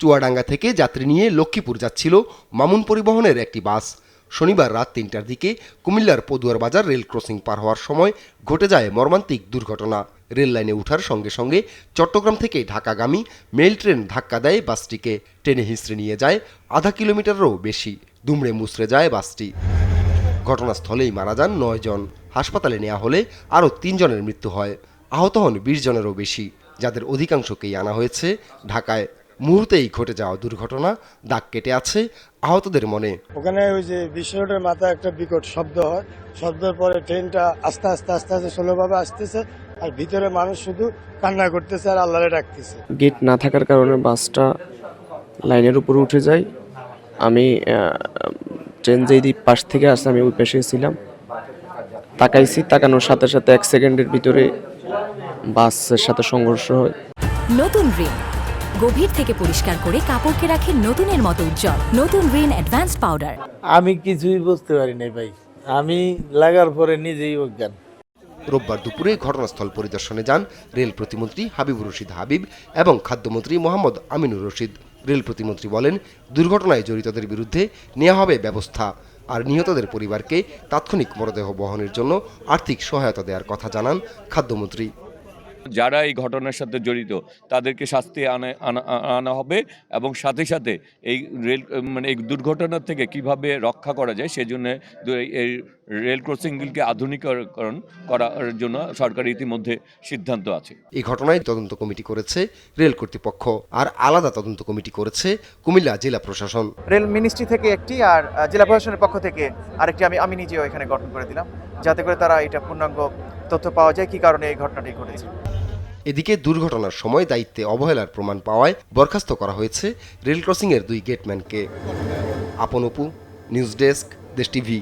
চুয়াডাঙ্গা থেকে যাত্রী নিয়ে লক্ষ্মীপুর যাচ্ছিল মামুন পরিবহনের একটি বাস। শনিবার রাত ৩টার দিকে কুমিল্লার পদুয়ার বাজার রেল ক্রসিং পার হওয়ার সময় ঘটে যায় মর্মান্তিক দুর্ঘটনা। রেল লাইনে ওঠার সঙ্গে সঙ্গে চট্টগ্রাম থেকে ঢাকাগামী মেল ট্রেন ধাক্কা দেয় বাসটিকে। টেনে হিঁচড়ে নিয়ে যায় আধা কিলোমিটারেরও বেশি। দুমড়ে মুচড়ে যায় বাসটি। ঘটনাস্থলেই মারা যান ৯ জন। হাসপাতালে নেওয়া হলে আরও ৩ জনের মৃত্যু হয়। আহত হন ২০ জনেরও বেশি, যাদের অধিকাংশকেই আনা হয়েছে ঢাকায়। মুহূর্তেই ঘটে যাওয়া দুর্ঘটনা দাগ কেটে আছে আহতদের মনে। ওখানে ওই যে বিশ্ব রোডের মাথায় একটা বিকট শব্দ হয়, শব্দের পরে ট্রেনটা আস্তে আস্তে আস্তে আস্তে স্লোভাবে আসতেছে, আর ভিতরে মানুষ শুধু কান্না করতেছে আর আল্লাহরে ডাকতেছে। গেট না থাকার কারণে বাসটা লাইনের উপরে উঠে যায়। আমি ট্রেন যেই পাশ থেকে আসছে আমি ওই পাশে ছিলাম, তাকাইছি, তাকানোর সাথে সাথে 1 সেকেন্ডের ভিতরে বাসের সাথে সংঘর্ষ হয়। নতুন রিন গভীর থেকে পরিষ্কার করে কাপড়কে রাখে নতুনের মতো উজ্জ্বল। নতুন রিন অ্যাডভান্সড পাউডার। আমি কিছুই বুঝতে পারি নাই ভাই, আমি লাগার পরে নিজেই অজ্ঞান। রোববার দুপুরে ঘটনাস্থল পরিদর্শনে যান রেল প্রতিমন্ত্রী হাবিবুর রশিদ হাবিব এবং খাদ্যমন্ত্রী মোহাম্মদ আমিনুর রশিদ। রেল প্রতিমন্ত্রী বলেন, দুর্ঘটনায় জড়িতদের বিরুদ্ধে নেওয়া হবে ব্যবস্থা, আর নিহতদের পরিবারকে তাৎক্ষণিক মরদেহ বহনের জন্য আর্থিক সহায়তা দেওয়ার কথা জানান খাদ্যমন্ত্রী। যারা এই ঘটনার সাথে জড়িত তাদেরকে শাস্তি আনা হবে এবং সাথে সাথে এই এই দুর্ঘটনা থেকে কিভাবে রক্ষা করা যায় সেজন্য এই রেল ক্রসিংগুলিকে আধুনিকীকরণ করার জন্য সরকার ইতিমধ্যে সিদ্ধান্ত আছে। এই ঘটনায় তদন্ত কমিটি করেছে রেল কর্তৃপক্ষ, আর আলাদা তদন্ত কমিটি করেছে কুমিল্লা জেলা প্রশাসন। রেল মিনিস্ট্রি থেকে একটি আর জেলা প্রশাসনের পক্ষ থেকে আরেকটি আমি নিজেও এখানে গঠন করে দিলাম, যাতে করে তারা এটা পূর্ণাঙ্গ তথ্য পাওয়া যায় কি কারণে এই ঘটনাটি ঘটেছে। এদিকে দুর্ঘটনার সময় দায়িত্বে অবহেলার প্রমাণ পাওয়ায় বরখাস্ত করা হয়েছে রেল ক্রসিংয়ের 2 গেটম্যানকে। আপন অপু, নিউজ ডেস্ক, দেশ টিভি।